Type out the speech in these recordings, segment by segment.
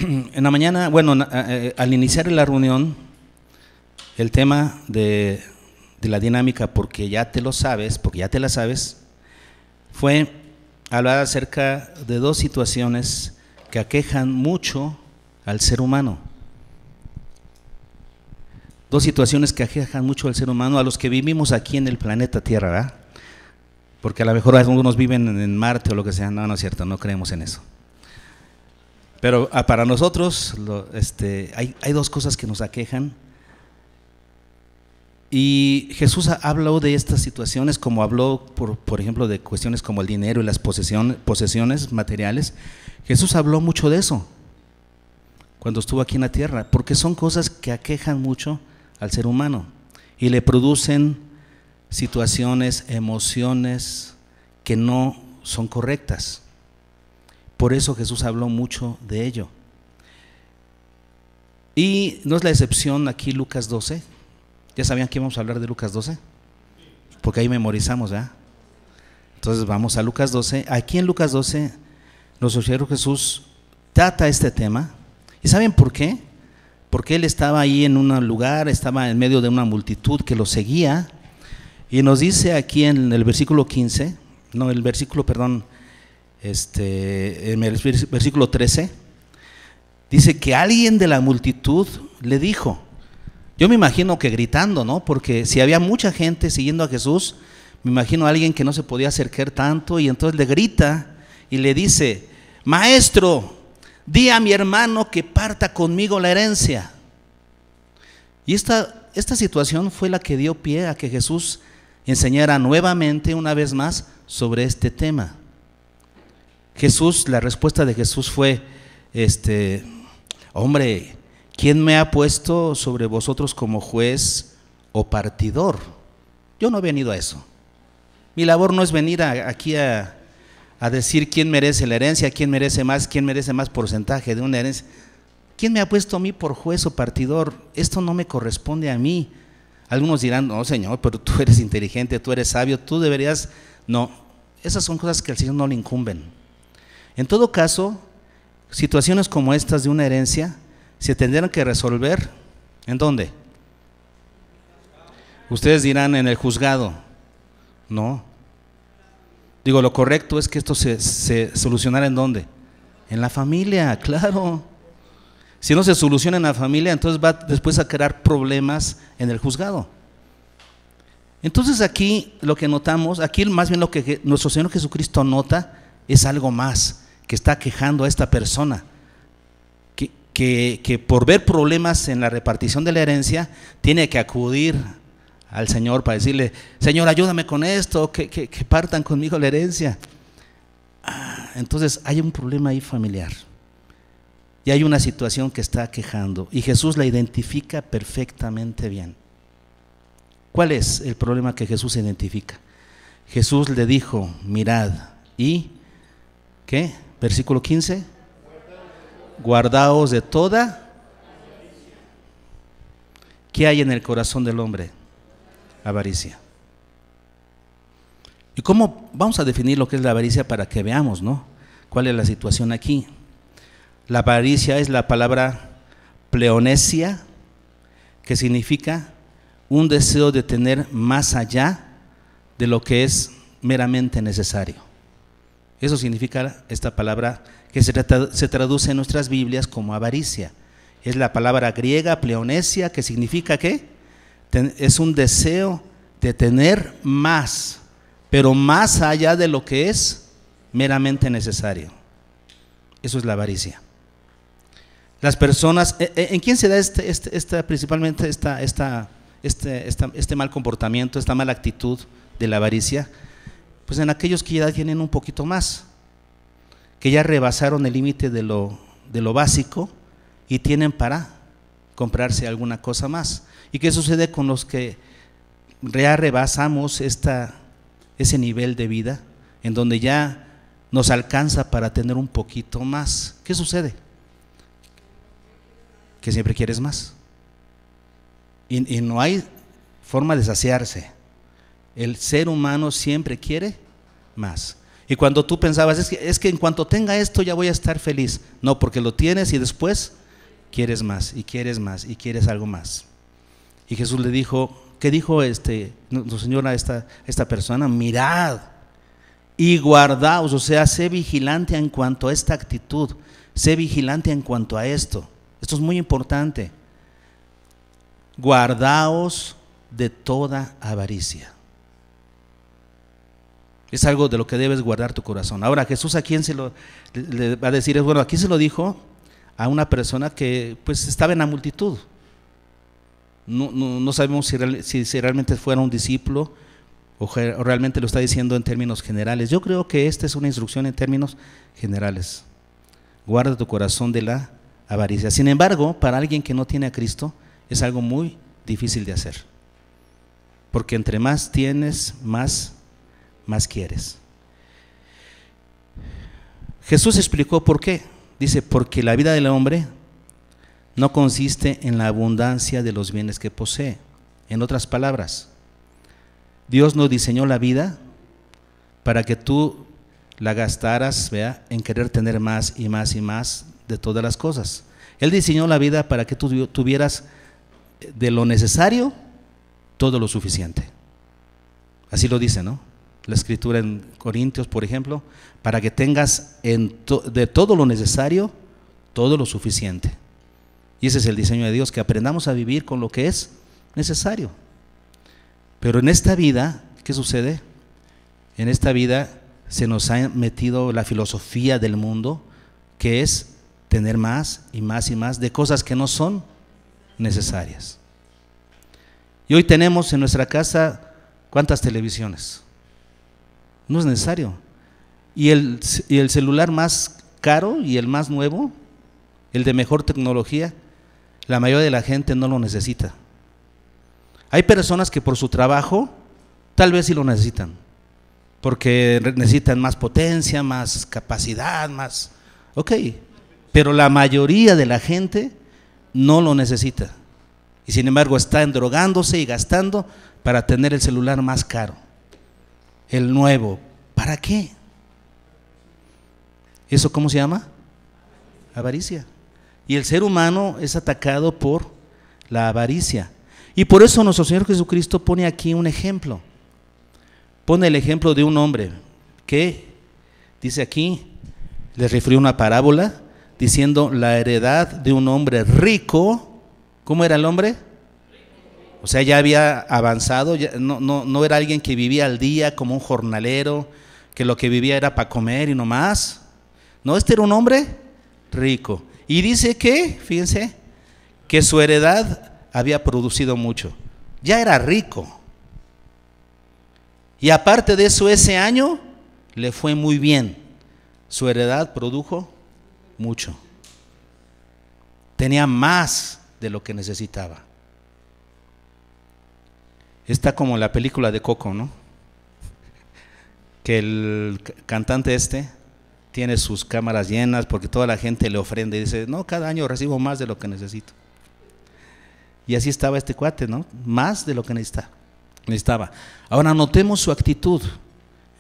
En la mañana, bueno, al iniciar la reunión, el tema de la dinámica, porque ya te lo sabes, porque ya te la sabes, fue hablar acerca de dos situaciones que aquejan mucho al ser humano. Dos situaciones que aquejan mucho al ser humano, a los que vivimos aquí en el planeta Tierra, ¿verdad? Porque a lo mejor algunos viven en Marte o lo que sea. No, no es cierto, no creemos en eso. Pero para nosotros hay dos cosas que nos aquejan. Y Jesús habló de estas situaciones, como habló, por ejemplo, de cuestiones como el dinero y las posesiones materiales. Jesús habló mucho de eso cuando estuvo aquí en la tierra, porque son cosas que aquejan mucho al ser humano y le producen situaciones, emociones que no son correctas. Por eso Jesús habló mucho de ello. Y no es la excepción aquí Lucas 12. ¿Ya sabían que íbamos a hablar de Lucas 12? Porque ahí memorizamos, ¿verdad? Entonces vamos a Lucas 12. Aquí en Lucas 12, nuestro Señor Jesús trata este tema. ¿Y saben por qué? Porque Él estaba ahí en un lugar, estaba en medio de una multitud que lo seguía. Y nos dice aquí en el versículo 15, no, el versículo, perdón, en el versículo 13, dice que alguien de la multitud le dijo, yo me imagino que gritando, ¿no? Porque si había mucha gente siguiendo a Jesús, me imagino a alguien que no se podía acercar tanto y entonces le grita y le dice, maestro, di a mi hermano que parta conmigo la herencia. Y esta situación fue la que dio pie a que Jesús enseñara nuevamente, una vez más, sobre este tema. La respuesta de Jesús fue, hombre, ¿quién me ha puesto sobre vosotros como juez o partidor? Yo no he venido a eso. Mi labor no es venir aquí a decir quién merece la herencia, quién merece más porcentaje de una herencia. ¿Quién me ha puesto a mí por juez o partidor? Esto no me corresponde a mí. Algunos dirán, no, Señor, pero tú eres inteligente, tú eres sabio, tú deberías… No, esas son cosas que al Señor no le incumben. En todo caso, situaciones como estas de una herencia se tendrán que resolver, ¿en dónde? Ustedes dirán, en el juzgado. No. Digo, lo correcto es que esto se solucionara ¿en dónde? En la familia, claro. Si no se soluciona en la familia, entonces va después a crear problemas en el juzgado. Entonces aquí lo que notamos, aquí más bien lo que nuestro Señor Jesucristo nota es algo más que está quejando a esta persona, que por ver problemas en la repartición de la herencia tiene que acudir al Señor para decirle, Señor, ayúdame con esto, que partan conmigo la herencia. Entonces hay un problema ahí familiar y hay una situación que está quejando y Jesús la identifica perfectamente bien. ¿Cuál es el problema que Jesús identifica? Jesús le dijo, mirad, y ¿qué? Versículo 15, guardaos de toda. ¿Qué hay en el corazón del hombre? Avaricia. ¿Y cómo vamos a definir lo que es la avaricia para que veamos, ¿no? ¿Cuál es la situación aquí? La avaricia es la palabra pleonesia, que significa un deseo de tener más allá de lo que es meramente necesario. Eso significa esta palabra que se traduce en nuestras Biblias como avaricia. Es la palabra griega pleonesia, que significa ¿qué? Es un deseo de tener más, pero más allá de lo que es meramente necesario. Eso es la avaricia. Las personas, ¿en quién se da principalmente este mal comportamiento, esta mala actitud de la avaricia? Pues en aquellos que ya tienen un poquito más, que ya rebasaron el límite de lo básico y tienen para comprarse alguna cosa más. ¿Y qué sucede con los que ya rebasamos ese nivel de vida en donde ya nos alcanza para tener un poquito más? ¿Qué sucede? Que siempre quieres más y no hay forma de saciarse. El ser humano siempre quiere más. Y cuando tú pensabas, es que en cuanto tenga esto ya voy a estar feliz. No, porque lo tienes y después quieres más y quieres más y quieres algo más. Y Jesús le dijo, ¿qué dijo nuestro Señor a esta persona? Mirad y guardaos, o sea, sé vigilante en cuanto a esta actitud, sé vigilante en cuanto a esto. Esto es muy importante. Guardaos de toda avaricia. Es algo de lo que debes guardar tu corazón. Ahora, Jesús a quién le va a decir, bueno, aquí se lo dijo a una persona que pues estaba en la multitud. No sabemos si realmente fuera un discípulo o realmente lo está diciendo en términos generales. Yo creo que esta es una instrucción en términos generales. Guarda tu corazón de la avaricia. Sin embargo, para alguien que no tiene a Cristo, es algo muy difícil de hacer. Porque entre más tienes, más quieres. Jesús explicó por qué. Dice, porque la vida del hombre no consiste en la abundancia de los bienes que posee. En otras palabras, Dios no diseñó la vida para que tú la gastaras, ¿vea?, en querer tener más y más y más de todas las cosas. Él diseñó la vida para que tú tuvieras de lo necesario todo lo suficiente. Así lo dice, ¿no? La escritura en Corintios, por ejemplo, para que tengas de todo lo necesario, todo lo suficiente. Y ese es el diseño de Dios, que aprendamos a vivir con lo que es necesario. Pero en esta vida, ¿qué sucede? En esta vida se nos ha metido la filosofía del mundo, que es tener más y más y más de cosas que no son necesarias. Y hoy tenemos en nuestra casa, ¿cuántas televisiones? No es necesario. Y el celular más caro y el más nuevo, el de mejor tecnología, la mayoría de la gente no lo necesita. Hay personas que por su trabajo tal vez sí lo necesitan, porque necesitan más potencia, más capacidad, más... Ok, pero la mayoría de la gente no lo necesita. Y sin embargo está endrogándose y gastando para tener el celular más caro, el nuevo. ¿Para qué? ¿Eso cómo se llama? Avaricia. Y el ser humano es atacado por la avaricia. Y por eso nuestro Señor Jesucristo pone aquí un ejemplo. Pone el ejemplo de un hombre que, dice aquí, les refirió una parábola diciendo la heredad de un hombre rico. ¿Cómo era el hombre? O sea, ya había avanzado, ya no era alguien que vivía al día como un jornalero, que lo que vivía era para comer y no más. No, este era un hombre rico. Y dice que, fíjense, que su heredad había producido mucho. Ya era rico. Y aparte de eso, ese año le fue muy bien. Su heredad produjo mucho. Tenía más de lo que necesitaba. Está como la película de Coco, ¿no? Que el cantante tiene sus cámaras llenas porque toda la gente le ofrenda y dice, no, cada año recibo más de lo que necesito. Y así estaba este cuate, ¿no? Más de lo que necesitaba. Ahora notemos su actitud.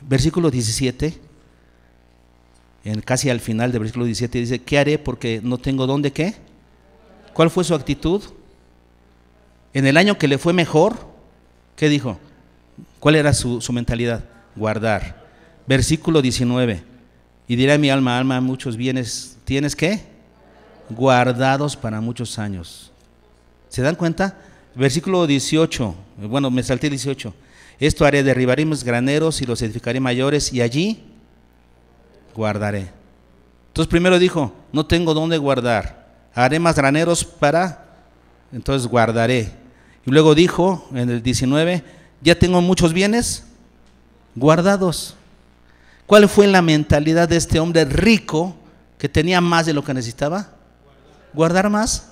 Versículo 17, casi al final del versículo 17 dice, ¿qué haré porque no tengo dónde qué? ¿Cuál fue su actitud? En el año que le fue mejor, ¿qué dijo? ¿Cuál era su mentalidad? Guardar. Versículo 19, y dirá mi alma, muchos bienes, ¿tienes qué? Guardados para muchos años. ¿Se dan cuenta? Versículo 18, bueno, me salté el 18. Esto haré, derribaré mis graneros y los edificaré mayores y allí guardaré. Entonces primero dijo, no tengo dónde guardar, haré más graneros entonces guardaré. Y luego dijo en el 19, ya tengo muchos bienes guardados. ¿Cuál fue la mentalidad de este hombre rico que tenía más de lo que necesitaba? Guardar más.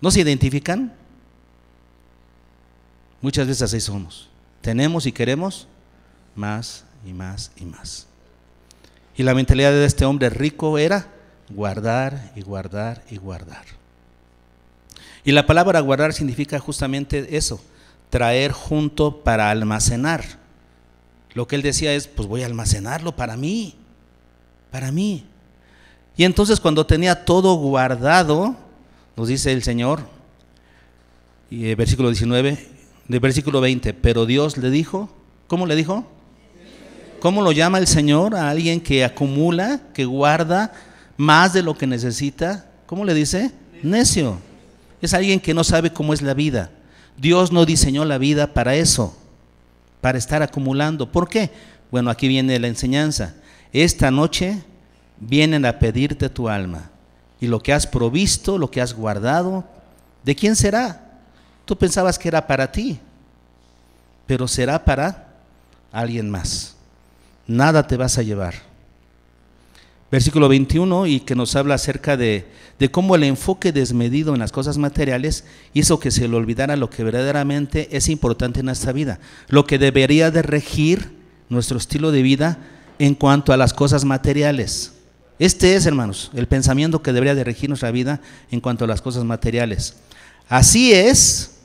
¿No se identifican? Muchas veces así somos. Tenemos y queremos más y más y más. Y la mentalidad de este hombre rico era guardar y guardar y guardar. Y la palabra guardar significa justamente eso, traer junto para almacenar Lo que él decía es, pues voy a almacenarlo para mí. Y entonces cuando tenía todo guardado, nos dice el Señor, y versículo 19, de versículo 20, pero Dios le dijo, ¿cómo le dijo? ¿Cómo lo llama el Señor a alguien que acumula, que guarda más de lo que necesita? ¿Cómo le dice? Necio. Es alguien que no sabe cómo es la vida. Dios no diseñó la vida para eso, para estar acumulando. ¿Por qué? Bueno, aquí viene la enseñanza. Esta noche vienen a pedirte tu alma, y lo que has provisto, lo que has guardado, ¿de quién será? Tú pensabas que era para ti, pero será para alguien más. Nada te vas a llevar. Versículo 21, y que nos habla acerca de cómo el enfoque desmedido en las cosas materiales hizo que se le olvidara lo que verdaderamente es importante en nuestra vida, lo que debería de regir nuestro estilo de vida en cuanto a las cosas materiales. Este es, hermanos, el pensamiento que debería de regir nuestra vida en cuanto a las cosas materiales. Así es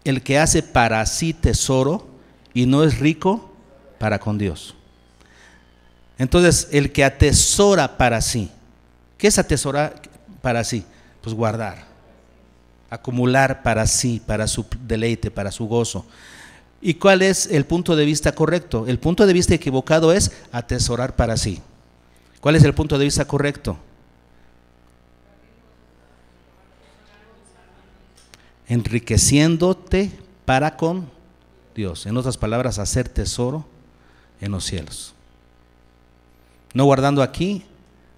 el que hace para sí tesoro y no es rico para con Dios. Entonces, el que atesora para sí, ¿qué es atesorar para sí? Pues guardar, acumular para sí, para su deleite, para su gozo. ¿Y cuál es el punto de vista correcto? El punto de vista equivocado es atesorar para sí. ¿Cuál es el punto de vista correcto? Enriqueciéndote para con Dios. En otras palabras, hacer tesoro en los cielos. No guardando aquí,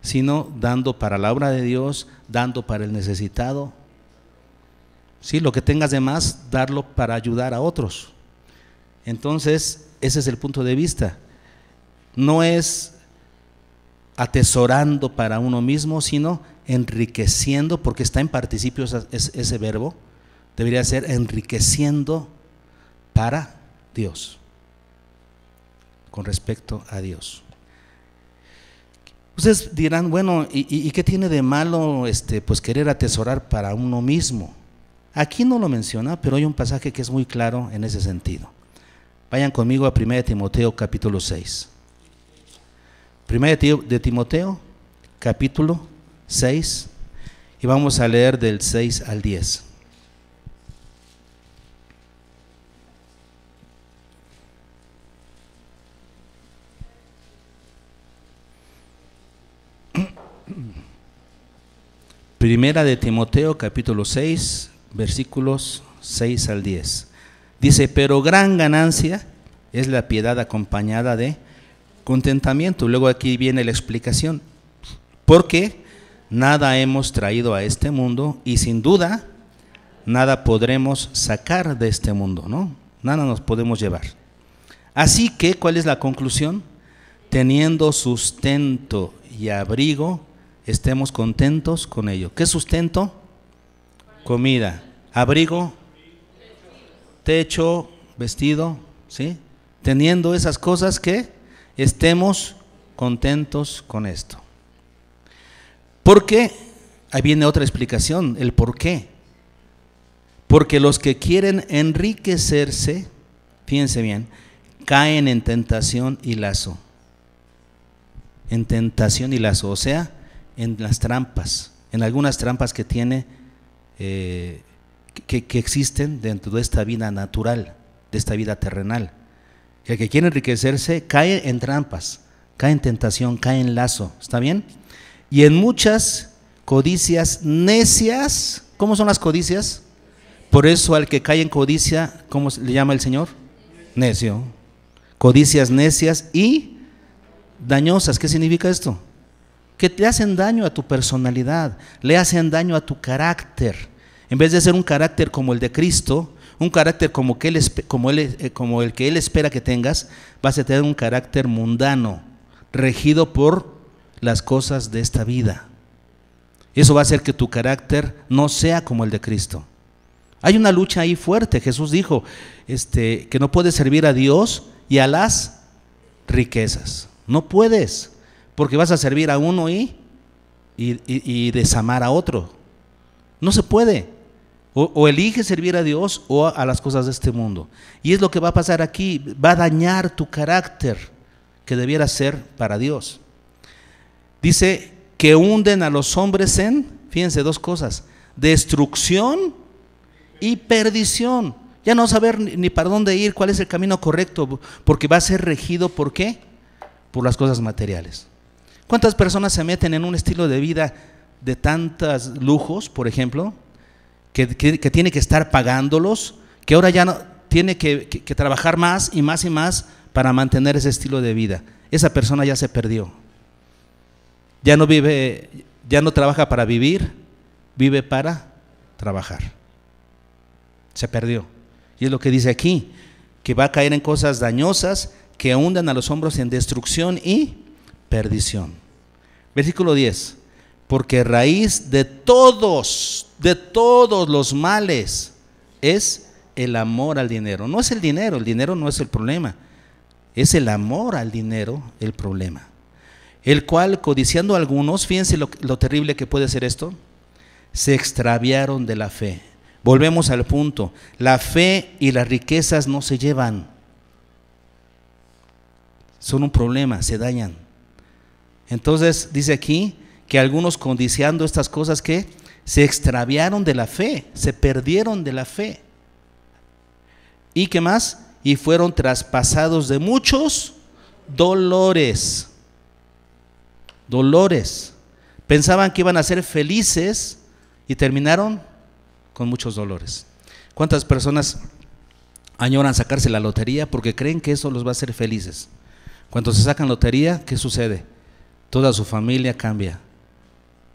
sino dando para la obra de Dios, dando para el necesitado. Sí, lo que tengas de más, darlo para ayudar a otros. Entonces, ese es el punto de vista. No es atesorando para uno mismo, sino enriqueciendo, porque está en participio ese verbo, debería ser enriqueciendo para Dios, con respecto a Dios. Ustedes dirán, bueno, ¿y qué tiene de malo pues querer atesorar para uno mismo? Aquí no lo menciona, pero hay un pasaje que es muy claro en ese sentido. Vayan conmigo a 1 Timoteo capítulo 6. 1 de Timoteo capítulo 6, y vamos a leer del 6 al 10. Primera de Timoteo capítulo 6, versículos 6 al 10. Dice, pero gran ganancia es la piedad acompañada de contentamiento. Luego aquí viene la explicación. Porque nada hemos traído a este mundo y sin duda nada podremos sacar de este mundo, ¿no? Nada nos podemos llevar. Así que, ¿cuál es la conclusión? Teniendo sustento y abrigo, estemos contentos con ello. ¿Qué sustento? Comida. Abrigo, techo, vestido, ¿sí? Teniendo esas cosas, que estemos contentos con esto. ¿Por qué? Ahí viene otra explicación, el por qué. Porque los que quieren enriquecerse, fíjense bien, caen en tentación y lazo. En tentación y lazo, o sea, en las trampas, en algunas trampas que tiene, que existen dentro de esta vida natural, de esta vida terrenal. El que quiere enriquecerse cae en trampas, cae en tentación, cae en lazo, ¿está bien? Y en muchas codicias necias. ¿Cómo son las codicias? Por eso al que cae en codicia, ¿cómo le llama el Señor? Necio. Codicias necias y dañosas. ¿Qué significa esto? Que te hacen daño a tu personalidad, le hacen daño a tu carácter. En vez de ser un carácter como el de Cristo, un carácter como el que Él espera que tengas, vas a tener un carácter mundano, regido por las cosas de esta vida. Eso va a hacer que tu carácter no sea como el de Cristo. Hay una lucha ahí fuerte. Jesús dijo que no puedes servir a Dios y a las riquezas. No puedes, porque vas a servir a uno y desamar a otro. No se puede. O elige servir a Dios o a las cosas de este mundo. Y es lo que va a pasar aquí, va a dañar tu carácter que debiera ser para Dios. Dice que hunden a los hombres en, fíjense, dos cosas, destrucción y perdición. Ya no saber ni para dónde ir, cuál es el camino correcto, porque va a ser regido, ¿por qué? Por las cosas materiales. ¿Cuántas personas se meten en un estilo de vida de tantos lujos, por ejemplo, que tiene que estar pagándolos, que ahora ya no tiene que trabajar más y más y más para mantener ese estilo de vida? Esa persona ya se perdió. Ya no vive, ya no trabaja para vivir, vive para trabajar. Se perdió. Y es lo que dice aquí, que va a caer en cosas dañosas que hundan a los hombres en destrucción y perdición. Versículo 10. Porque raíz de todos los males es el amor al dinero. No es el dinero no es el problema, es el amor al dinero el problema. El cual, codiciando a algunos, fíjense lo terrible que puede ser esto, se extraviaron de la fe. Volvemos al punto, la fe y las riquezas no se llevan, son un problema, se dañan. Entonces dice aquí que algunos, codiciando estas cosas, que se extraviaron de la fe, se perdieron de la fe. ¿Y qué más? Y fueron traspasados de muchos dolores. Dolores. Pensaban que iban a ser felices y terminaron con muchos dolores. ¿Cuántas personas añoran sacarse la lotería porque creen que eso los va a hacer felices? Cuando se sacan lotería, ¿qué sucede? Toda su familia cambia.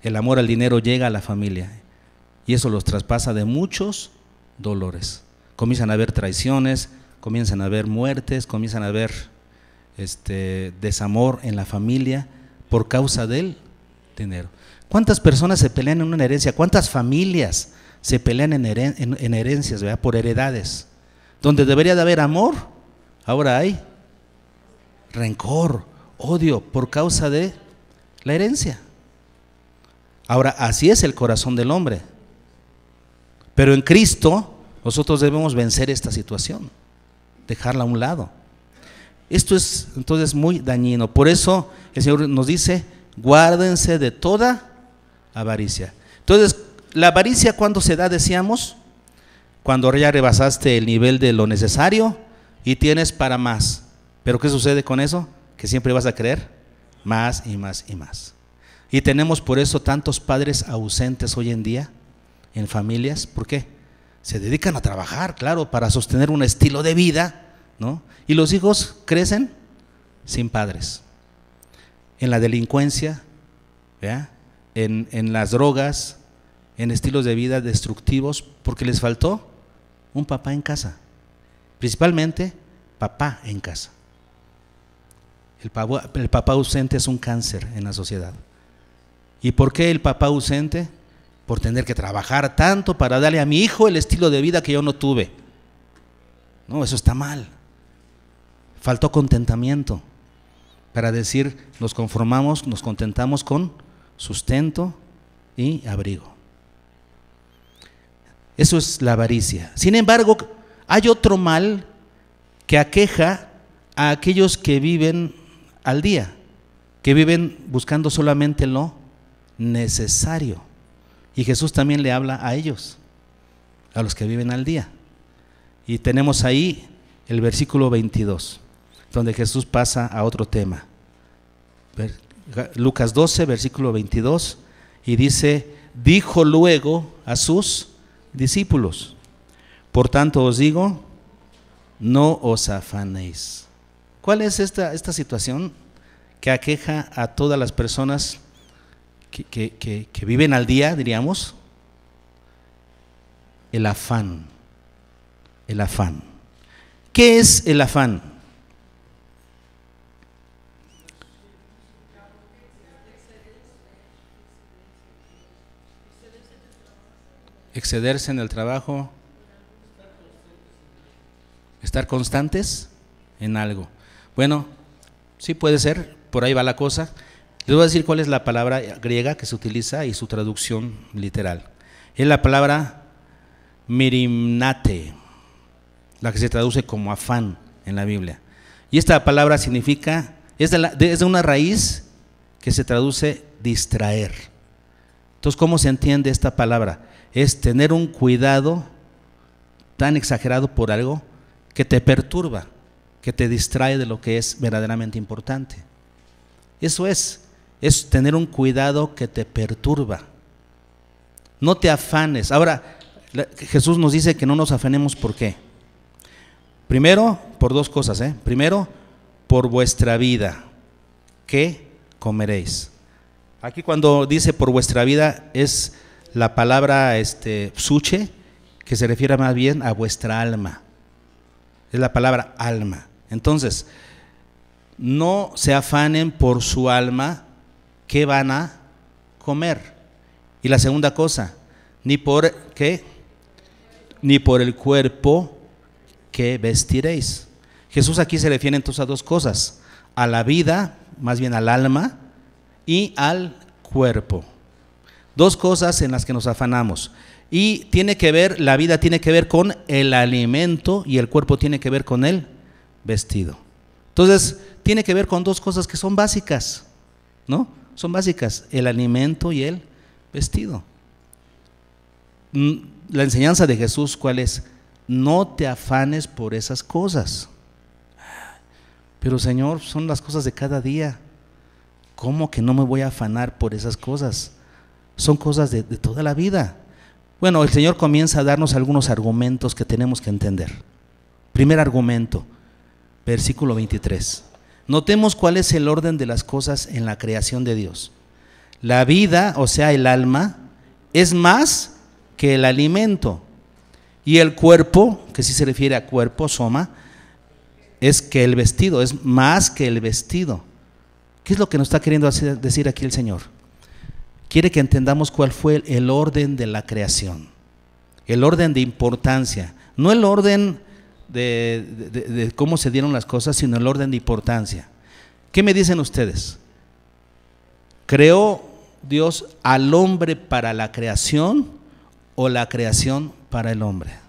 El amor al dinero llega a la familia y eso los traspasa de muchos dolores. Comienzan a haber traiciones, comienzan a haber muertes, comienzan a haber desamor en la familia por causa del dinero. ¿Cuántas personas se pelean en una herencia? ¿Cuántas familias se pelean en herencias, ¿verdad? Por heredades? Donde debería de haber amor, ahora hay rencor, odio por causa de la herencia. Ahora, así es el corazón del hombre. Pero en Cristo nosotros debemos vencer esta situación, dejarla a un lado. Esto es entonces muy dañino. Por eso el Señor nos dice, guárdense de toda avaricia. Entonces, la avaricia, ¿cuándo se da? Decíamos, cuando ya rebasaste el nivel de lo necesario y tienes para más. Pero ¿qué sucede con eso? Que siempre vas a querer más y más y más. Y tenemos por eso tantos padres ausentes hoy en día en familias. ¿Por qué? Se dedican a trabajar, claro, para sostener un estilo de vida, ¿no? Y los hijos crecen sin padres, en la delincuencia, ¿verdad? En las drogas, en estilos de vida destructivos, porque les faltó un papá en casa, principalmente papá en casa. El papá ausente es un cáncer en la sociedad. ¿Y por qué el papá ausente? Por tener que trabajar tanto para darle a mi hijo el estilo de vida que yo no tuve. No, eso está mal. Faltó contentamiento para decir, nos conformamos, nos contentamos con sustento y abrigo. Eso es la avaricia. Sin embargo, hay otro mal que aqueja a aquellos que viven al día, que viven buscando solamente lo necesario. Y Jesús también le habla a ellos, a los que viven al día. Y tenemos ahí el versículo 22, donde Jesús pasa a otro tema. Lucas 12, versículo 22, y dice, dijo luego a sus discípulos, por tanto os digo, no os afanéis. ¿Cuál es esta situación que aqueja a todas las personas que viven al día, diríamos? El afán. El afán. ¿Qué es el afán? Excederse en el trabajo, estar constantes en algo. Bueno, sí puede ser, por ahí va la cosa. Les voy a decir cuál es la palabra griega que se utiliza y su traducción literal. Es la palabra mirimnate, la que se traduce como afán en la Biblia. Y esta palabra significa, es de una raíz que se traduce distraer. Entonces, ¿cómo se entiende esta palabra? Es tener un cuidado tan exagerado por algo que te perturba, que te distrae de lo que es verdaderamente importante. Eso es tener un cuidado que te perturba. No te afanes. Ahora, Jesús nos dice que no nos afanemos, ¿por qué? Primero, por dos cosas, Primero, por vuestra vida, ¿qué comeréis? Aquí cuando dice por vuestra vida es la palabra psuche, que se refiere más bien a vuestra alma. Es la palabra alma. Entonces, no se afanen por su alma, ¿qué van a comer? Y la segunda cosa, ni por ¿qué? Ni por el cuerpo que vestiréis. Jesús aquí se refiere entonces a dos cosas: a la vida, más bien al alma, y al cuerpo. Dos cosas en las que nos afanamos. Y la vida tiene que ver con el alimento y el cuerpo tiene que ver con el vestido. Entonces, tiene que ver con dos cosas que son básicas, ¿no? Son básicas, el alimento y el vestido. La enseñanza de Jesús, ¿cuál es? No te afanes por esas cosas. Pero Señor, son las cosas de cada día. ¿Cómo que no me voy a afanar por esas cosas? Son cosas de toda la vida. Bueno, el Señor comienza a darnos algunos argumentos que tenemos que entender. Primer argumento, versículo 23. Notemos cuál es el orden de las cosas en la creación de Dios. La vida, o sea, el alma, es más que el alimento. Y el cuerpo, que sí se refiere a cuerpo, soma, es que el vestido, es más que el vestido. ¿Qué es lo que nos está queriendo decir aquí el Señor? Quiere que entendamos cuál fue el orden de la creación, el orden de importancia, no el orden de cómo se dieron las cosas, sino el orden de importancia. ¿Qué me dicen ustedes? ¿Creó Dios al hombre para la creación o la creación para el hombre?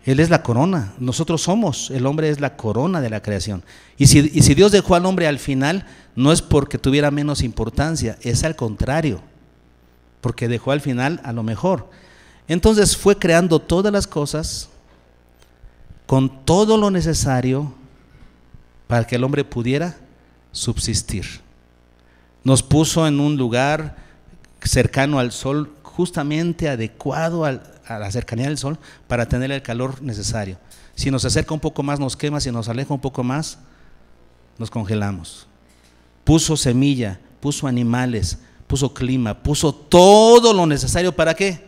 Él es la corona, nosotros somos, el hombre es la corona de la creación. Y si Dios dejó al hombre al final, no es porque tuviera menos importancia, es al contrario, porque dejó al final a lo mejor. Entonces fue creando todas las cosas con todo lo necesario para que el hombre pudiera subsistir. Nos puso en un lugar cercano al sol, justamente adecuado a la cercanía del sol para tener el calor necesario. Si nos acerca un poco más nos quema, si nos aleja un poco más nos congelamos. Puso semilla, puso animales, puso clima, puso todo lo necesario. ¿Para qué?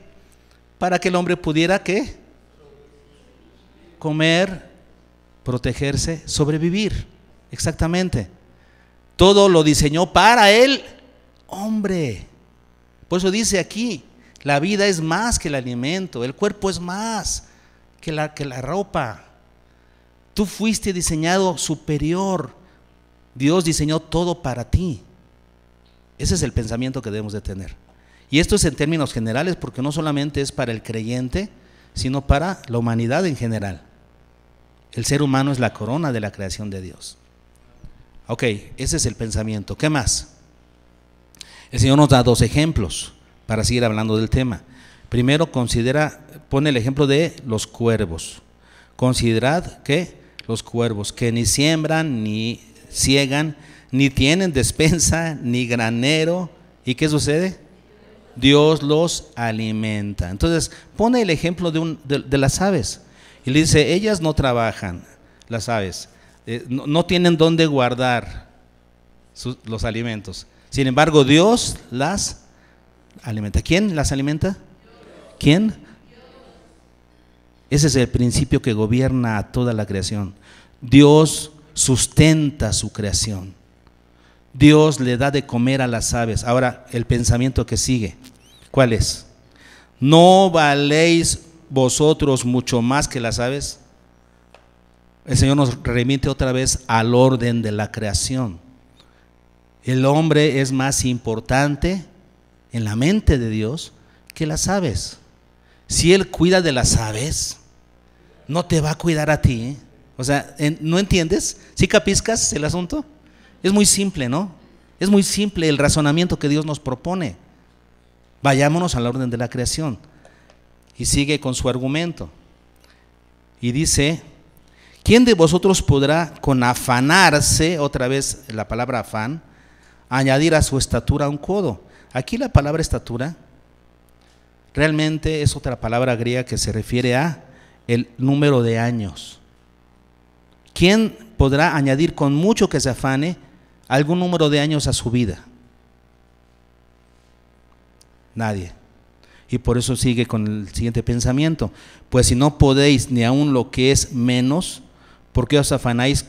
Para que el hombre pudiera ¿qué? Comer, protegerse, sobrevivir. Exactamente. Todo lo diseñó para el hombre. Por eso dice aquí, la vida es más que el alimento, el cuerpo es más que la ropa. Tú fuiste diseñado superior. Dios diseñó todo para ti. Ese es el pensamiento que debemos de tener. Y esto es en términos generales, porque no solamente es para el creyente, sino para la humanidad en general. El ser humano es la corona de la creación de Dios. Ok, ese es el pensamiento. ¿Qué más? El Señor nos da dos ejemplos para seguir hablando del tema. Primero, pone el ejemplo de los cuervos. Considerad que los cuervos que ni siembran, ni ciegan, ni tienen despensa, ni granero. ¿Y qué sucede? Dios los alimenta. Entonces, pone el ejemplo de las aves. Y le dice, ellas no trabajan, las aves, no tienen dónde guardar los alimentos. Sin embargo, Dios las alimenta. ¿Quién las alimenta? ¿Quién? Ese es el principio que gobierna a toda la creación. Dios sustenta su creación. Dios le da de comer a las aves. Ahora, el pensamiento que sigue, ¿cuál es? ¿No valéis vosotros mucho más que las aves? El Señor nos remite otra vez al orden de la creación. El hombre es más importante en la mente de Dios que las aves. Si Él cuida de las aves, no te va a cuidar a ti, ¿eh? O sea, ¿no entiendes? ¿Sí capiscas el asunto? Es muy simple, ¿no? Es muy simple el razonamiento que Dios nos propone. Vayámonos al orden de la creación. Y sigue con su argumento. Y dice: ¿quién de vosotros podrá con afanarse, otra vez la palabra afán, añadir a su estatura un codo? Aquí la palabra estatura realmente es otra palabra griega que se refiere a el número de años. ¿Quién podrá añadir con mucho que se afane algún número de años a su vida? Nadie. Y por eso sigue con el siguiente pensamiento: pues si no podéis ni aun lo que es menos, ¿por qué os afanáis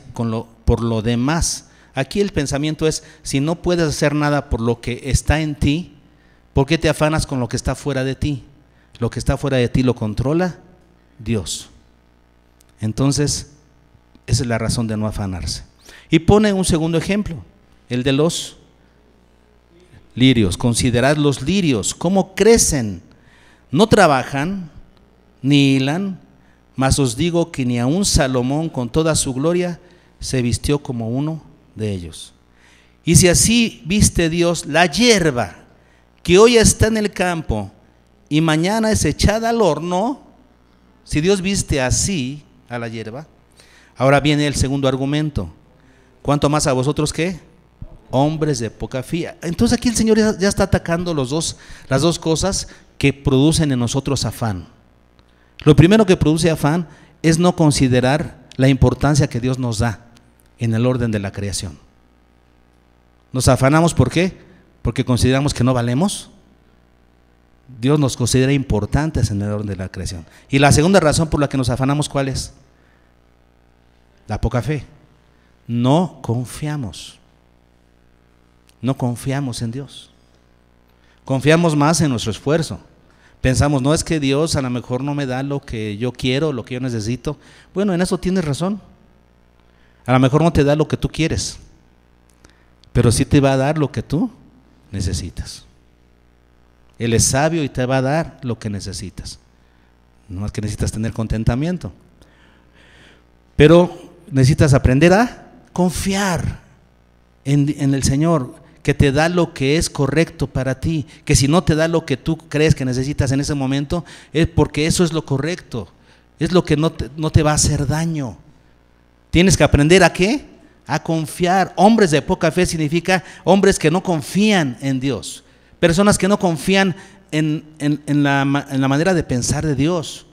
por lo demás? Aquí el pensamiento es: si no puedes hacer nada por lo que está en ti, ¿por qué te afanas con lo que está fuera de ti? Lo que está fuera de ti lo controla Dios. Entonces, esa es la razón de no afanarse. Y pone un segundo ejemplo, el de los lirios. Considerad los lirios, cómo crecen. No trabajan, ni hilan, mas os digo que ni aun Salomón con toda su gloria se vistió como uno de ellos. Y si así viste Dios la hierba, que hoy está en el campo y mañana es echada al horno, si Dios viste así a la hierba, ahora viene el segundo argumento: ¿cuánto más a vosotros qué? Hombres de poca fe. Entonces aquí el Señor ya está atacando las dos cosas que producen en nosotros afán. Lo primero que produce afán es no considerar la importancia que Dios nos da en el orden de la creación. Nos afanamos, ¿por qué? Porque consideramos que no valemos. Dios nos considera importantes en el orden de la creación. Y la segunda razón por la que nos afanamos, ¿cuál es? La poca fe. No confiamos. No confiamos en Dios. Confiamos más en nuestro esfuerzo. Pensamos: no, es que Dios a lo mejor no me da lo que yo quiero, lo que yo necesito. Bueno, en eso tienes razón. A lo mejor no te da lo que tú quieres, pero sí te va a dar lo que tú necesitas. Él es sabio y te va a dar lo que necesitas. No más que necesitas tener contentamiento. Pero necesitas aprender a confiar en el Señor, que te da lo que es correcto para ti, que si no te da lo que tú crees que necesitas en ese momento, es porque eso es lo correcto, es lo que no te va a hacer daño. Tienes que aprender ¿a qué? A confiar. Hombres de poca fe significa hombres que no confían en Dios, personas que no confían en la manera de pensar de Dios,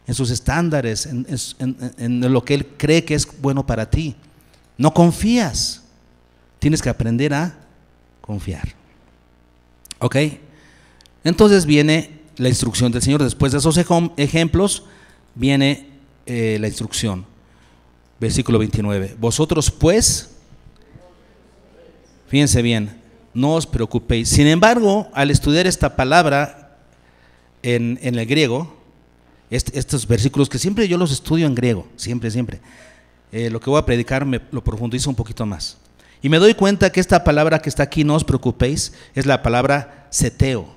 en sus estándares, en lo que Él cree que es bueno para ti. No confías, tienes que aprender a confiar. ¿Ok? Entonces viene la instrucción del Señor. Después de esos ejemplos viene la instrucción. Versículo 29. Vosotros pues, fíjense bien, no os preocupéis. Sin embargo, al estudiar esta palabra en el griego, estos versículos que siempre yo los estudio en griego, siempre, lo que voy a predicar me lo profundizo un poquito más. Y me doy cuenta que esta palabra que está aquí, no os preocupéis, es la palabra seteo,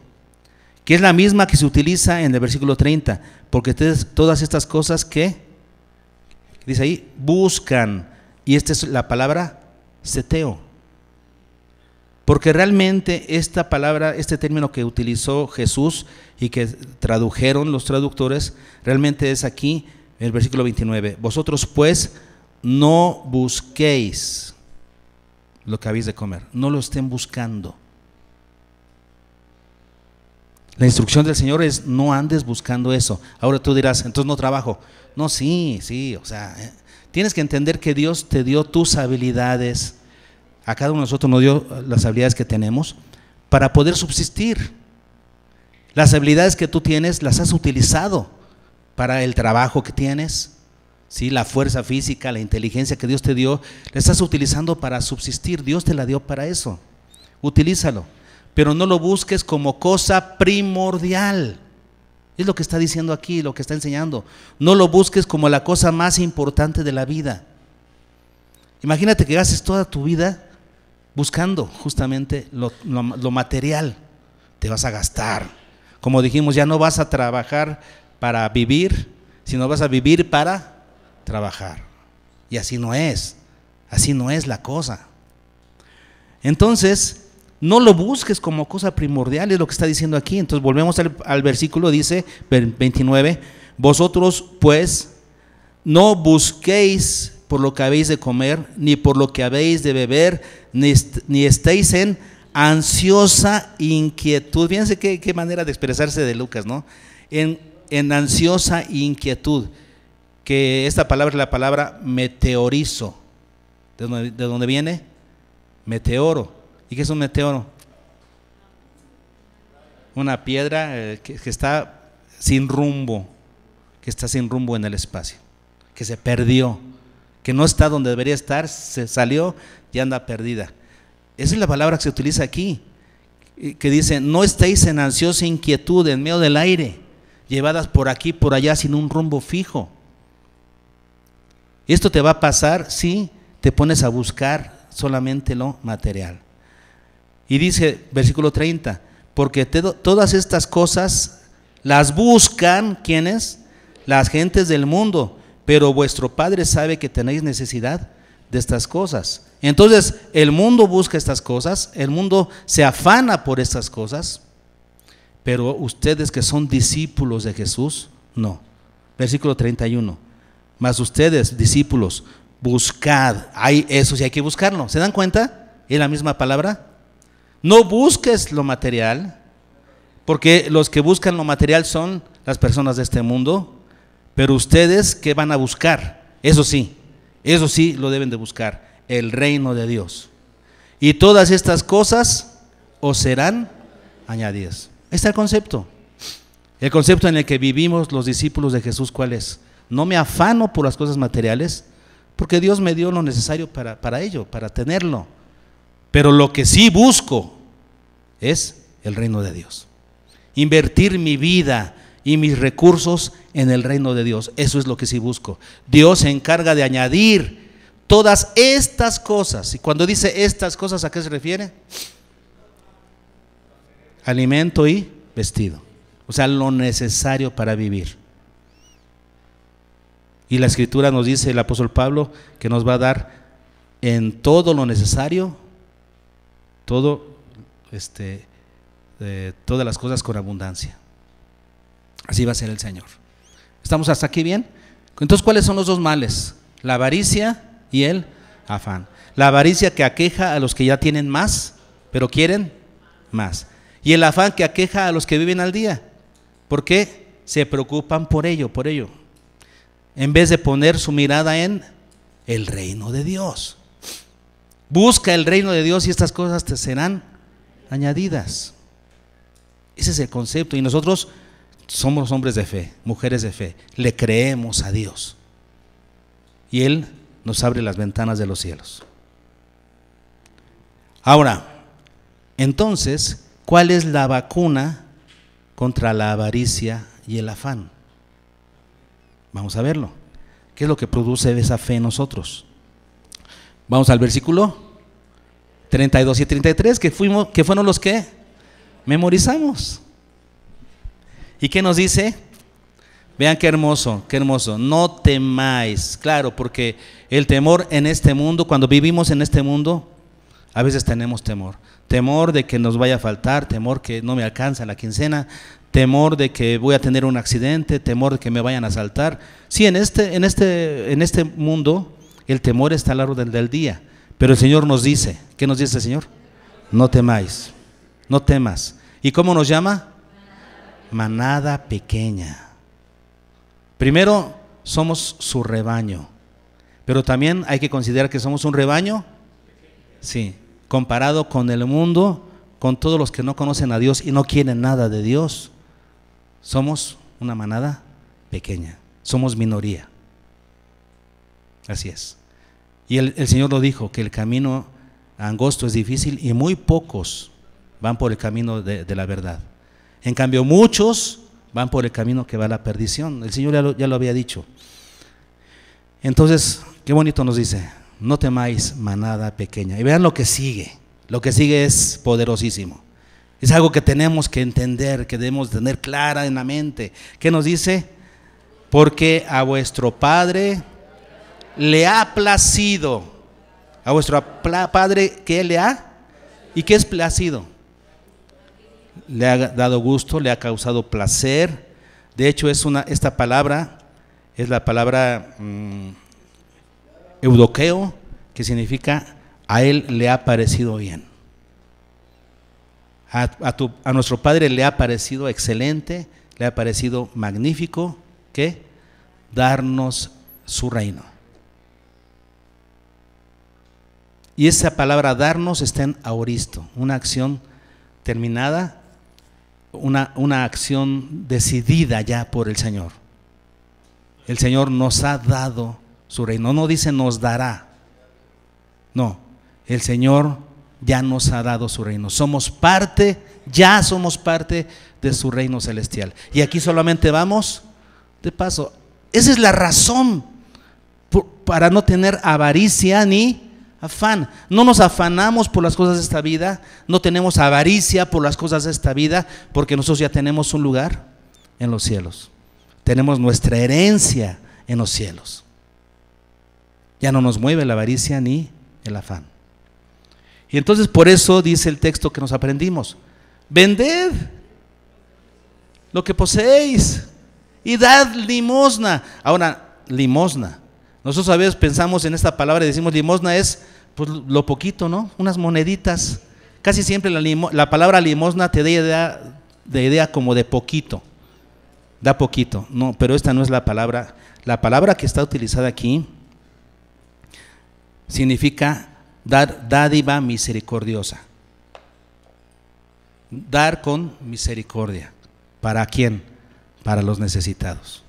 que es la misma que se utiliza en el versículo 30, porque todas estas cosas que, dice ahí, buscan, y esta es la palabra seteo. Porque realmente esta palabra, este término que utilizó Jesús y que tradujeron los traductores, realmente es aquí, en el versículo 29. Vosotros pues no busquéis lo que habéis de comer, no lo estén buscando. La instrucción del Señor es: no andes buscando eso. Ahora tú dirás: entonces no trabajo. No, sí, o sea, tienes que entender que Dios te dio tus habilidades, a cada uno de nosotros nos dio las habilidades que tenemos para poder subsistir. Las habilidades que tú tienes las has utilizado para el trabajo que tienes, ¿sí? La fuerza física, la inteligencia que Dios te dio, la estás utilizando para subsistir. Dios te la dio para eso. Utilízalo, pero no lo busques como cosa primordial. Es lo que está diciendo aquí, lo que está enseñando. No lo busques como la cosa más importante de la vida. Imagínate que gastes toda tu vida buscando justamente lo material. te vas a gastar. Como dijimos, ya no vas a trabajar para vivir, sino vas a vivir para trabajar. Y así no es la cosa. Entonces, no lo busques como cosa primordial, es lo que está diciendo aquí. Entonces volvemos al versículo, dice 29, vosotros pues no busquéis por lo que habéis de comer, ni por lo que habéis de beber, ni estéis en ansiosa inquietud. Fíjense qué manera de expresarse de Lucas, ¿no? En ansiosa inquietud, que esta palabra es la palabra meteorizo. ¿De dónde viene? Meteoro. ¿Y qué es un meteoro? Una piedra que está sin rumbo, en el espacio, que se perdió, que no está donde debería estar, se salió y anda perdida. Esa es la palabra que se utiliza aquí, que dice, no estéis en ansiosa inquietud en medio del aire, llevadas por aquí, por allá, sin un rumbo fijo. Esto te va a pasar si te pones a buscar solamente lo material. Y dice, versículo 30, porque todas estas cosas las buscan, ¿quiénes? Las gentes del mundo, pero vuestro Padre sabe que tenéis necesidad de estas cosas. Entonces, el mundo busca estas cosas, el mundo se afana por estas cosas, pero ustedes que son discípulos de Jesús, no. Versículo 31, mas ustedes, discípulos, buscad, eso sí hay que buscarlo. ¿Se dan cuenta? Es la misma palabra. No busques lo material, porque los que buscan lo material son las personas de este mundo, pero ustedes, ¿qué van a buscar? Eso sí lo deben de buscar, el reino de Dios. Y todas estas cosas os serán añadidas. Ahí está el concepto. El concepto en el que vivimos los discípulos de Jesús, ¿cuál es? No me afano por las cosas materiales, porque Dios me dio lo necesario para ello, para tenerlo. Pero lo que sí busco es el reino de Dios. Invertir mi vida y mis recursos en el reino de Dios. Eso es lo que sí busco. Dios se encarga de añadir todas estas cosas. Y cuando dice estas cosas, ¿a qué se refiere? Alimento y vestido. O sea, lo necesario para vivir. Y la Escritura nos dice, el apóstol Pablo, que nos va a dar en todo lo necesario, todas las cosas con abundancia. Así va a ser el Señor. ¿Estamos hasta aquí bien? Entonces, ¿cuáles son los dos males? La avaricia y el afán. La avaricia que aqueja a los que ya tienen más, pero quieren más. Y el afán que aqueja a los que viven al día. ¿Por qué? Se preocupan por ello. En vez de poner su mirada en el reino de Dios. Busca el reino de Dios y estas cosas te serán añadidas. Ese es el concepto. Y nosotros somos hombres de fe, mujeres de fe. Le creemos a Dios. Y Él nos abre las ventanas de los cielos. Ahora, entonces, ¿cuál es la vacuna contra la avaricia y el afán? Vamos a verlo. ¿Qué es lo que produce esa fe en nosotros? Vamos al versículo 32 y 33, que fueron los que memorizamos. ¿Y qué nos dice? Vean qué hermoso, no temáis. Claro, porque el temor en este mundo, cuando vivimos en este mundo, a veces tenemos temor. Temor de que nos vaya a faltar, temor que no me alcanza la quincena, temor de que voy a tener un accidente, temor de que me vayan a asaltar. Sí, en este mundo el temor está a la orden del día, pero el Señor nos dice, ¿qué nos dice el Señor? No temáis, no temas. ¿Y cómo nos llama? Manada pequeña. Primero, somos su rebaño, pero también hay que considerar que somos un rebaño, sí, comparado con el mundo, con todos los que no conocen a Dios y no quieren nada de Dios. Somos una manada pequeña, somos minoría. Así es. Y el Señor lo dijo, que el camino angosto es difícil y muy pocos van por el camino de la verdad. En cambio, muchos van por el camino que va a la perdición. El Señor ya lo había dicho. Entonces, qué bonito nos dice, no temáis, manada pequeña. Y vean lo que sigue. Lo que sigue es poderosísimo. Es algo que tenemos que entender, que debemos tener clara en la mente. ¿Qué nos dice? Porque a vuestro Padre le ha placido. A vuestro Padre, ¿qué le ha? ¿Y qué es placido? Le ha dado gusto, le ha causado placer. De hecho, esta palabra es la palabra eudoqueo, que significa a él le ha parecido bien. A nuestro Padre le ha parecido excelente, le ha parecido magnífico, ¿qué? Darnos su reino. Y esa palabra darnos está en aoristo, una acción terminada, una acción decidida ya por el Señor. El Señor nos ha dado su reino, no dice nos dará, no, el Señor ya nos ha dado su reino, ya somos parte de su reino celestial. Y aquí solamente vamos de paso. Esa es la razón para no tener avaricia ni afán. No nos afanamos por las cosas de esta vida, no tenemos avaricia por las cosas de esta vida, porque nosotros ya tenemos un lugar en los cielos. Tenemos nuestra herencia en los cielos. Ya no nos mueve la avaricia ni el afán. Y entonces por eso dice el texto que nos aprendimos: vended lo que poseéis y dad limosna. Ahora, limosna, nosotros a veces pensamos en esta palabra y decimos limosna es pues lo poquito, ¿no? Unas moneditas. Casi siempre la palabra limosna te da idea como de poquito, da poquito. No, pero esta no es la palabra. La palabra que está utilizada aquí significa dar dádiva misericordiosa. Dar con misericordia. ¿Para quién? Para los necesitados.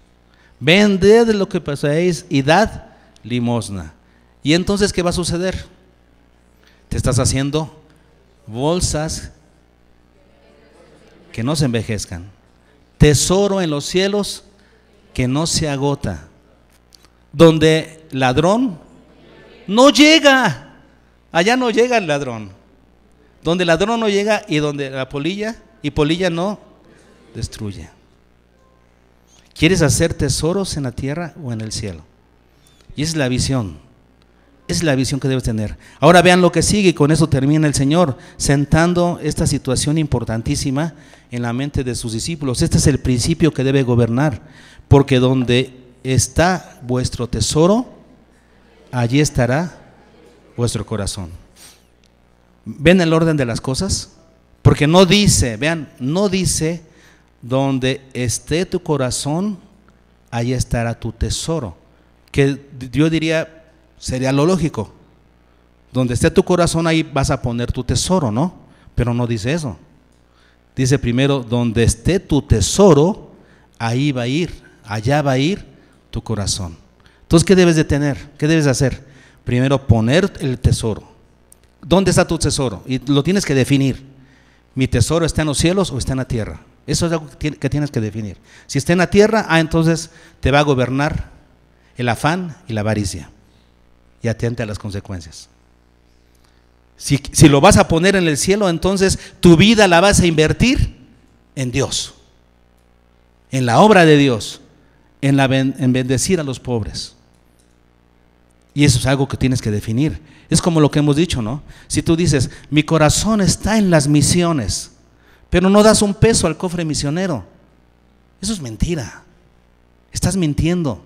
Vended lo que poseéis y dad limosna. ¿Y entonces qué va a suceder? Te estás haciendo bolsas que no se envejezcan, tesoro en los cielos que no se agota, donde ladrón no llega. Allá no llega el ladrón. Donde el ladrón no llega y donde la polilla no destruye. ¿Quieres hacer tesoros en la tierra o en el cielo? Y esa es la visión. Esa es la visión que debes tener. Ahora vean lo que sigue y con eso termina el Señor, sentando esta situación importantísima en la mente de sus discípulos. Este es el principio que debe gobernar, porque donde está vuestro tesoro, allí estará vuestro corazón. ¿Ven el orden de las cosas? Porque no dice, vean, no dice donde esté tu corazón, allí estará tu tesoro, que yo diría sería lo lógico. Donde esté tu corazón, ahí vas a poner tu tesoro, ¿no? Pero no dice eso. Dice primero, donde esté tu tesoro, ahí va a ir, allá va a ir tu corazón. Entonces, ¿qué debes de tener? ¿Qué debes de hacer? Primero, poner el tesoro. ¿Dónde está tu tesoro? Y lo tienes que definir. ¿Mi tesoro está en los cielos o está en la tierra? Eso es algo que tienes que definir. Si está en la tierra, entonces te va a gobernar el afán y la avaricia. Y atente a las consecuencias. Si lo vas a poner en el cielo, entonces tu vida la vas a invertir en Dios, en la obra de Dios, en bendecir a los pobres. Y eso es algo que tienes que definir. Es como lo que hemos dicho, ¿no? Si tú dices, mi corazón está en las misiones, pero no das un peso al cofre misionero, eso es mentira. Estás mintiendo.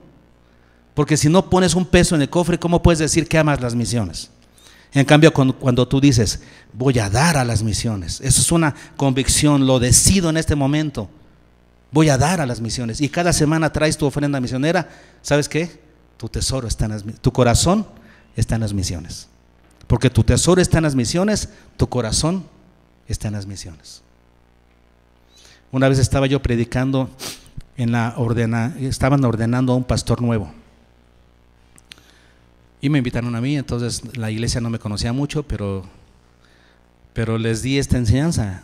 Porque si no pones un peso en el cofre, ¿cómo puedes decir que amas las misiones? En cambio, cuando tú dices, voy a dar a las misiones, eso es una convicción, lo decido en este momento, voy a dar a las misiones. Y cada semana traes tu ofrenda misionera, ¿sabes qué? Tu tesoro está tu corazón está en las misiones. Porque tu tesoro está en las misiones, tu corazón está en las misiones. Una vez estaba yo predicando estaban ordenando a un pastor nuevo. Y me invitaron a mí, entonces la iglesia no me conocía mucho, pero les di esta enseñanza,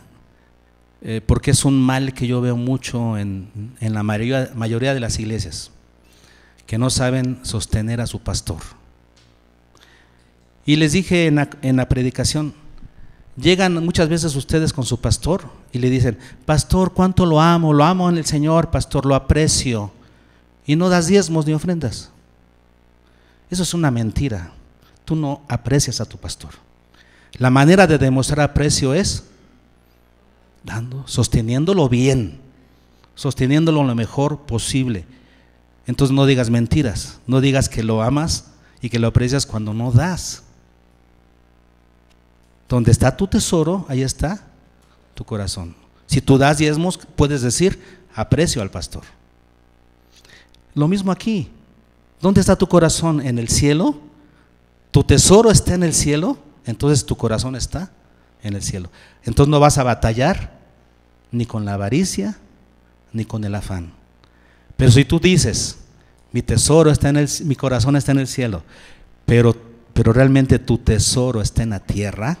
porque es un mal que yo veo mucho en la mayoría de las iglesias, que no saben sostener a su pastor. Y les dije en la predicación, Llegan muchas veces ustedes con su pastor y le dicen: pastor, cuánto lo amo en el Señor, pastor, lo aprecio, y no das diezmos ni ofrendas. Eso es una mentira. Tú no aprecias a tu pastor. La manera de demostrar aprecio es dando, sosteniéndolo bien, sosteniéndolo lo mejor posible. Entonces no digas mentiras, no digas que lo amas y que lo aprecias cuando no das. Donde está tu tesoro, ahí está tu corazón. Si tú das diezmos, puedes decir: aprecio al pastor. Lo mismo aquí. ¿Dónde está tu corazón? ¿En el cielo? ¿Tu tesoro está en el cielo? Entonces tu corazón está en el cielo. Entonces no vas a batallar ni con la avaricia ni con el afán. Pero si tú dices: mi tesoro está en mi corazón está en el cielo, pero realmente tu tesoro está en la tierra,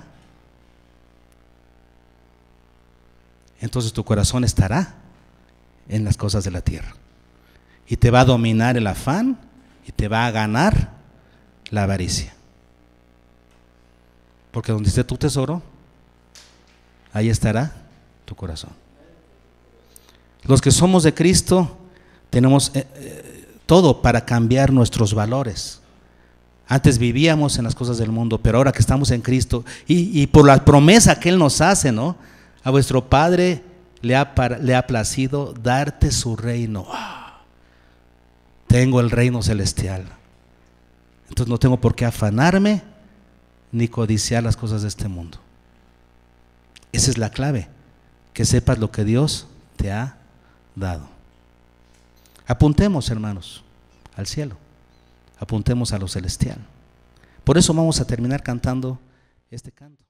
entonces tu corazón estará en las cosas de la tierra. Y te va a dominar el afán y te va a ganar la avaricia. Porque donde esté tu tesoro, ahí estará tu corazón. Los que somos de Cristo tenemos todo para cambiar nuestros valores. Antes vivíamos en las cosas del mundo, pero ahora que estamos en Cristo y por la promesa que Él nos hace, ¿no? A vuestro Padre le ha placido darte su reino. Tengo el reino celestial. Entonces no tengo por qué afanarme ni codiciar las cosas de este mundo. Esa es la clave, que sepas lo que Dios te ha dado. Apuntemos, hermanos, al cielo. Apuntemos a lo celestial. Por eso vamos a terminar cantando este canto.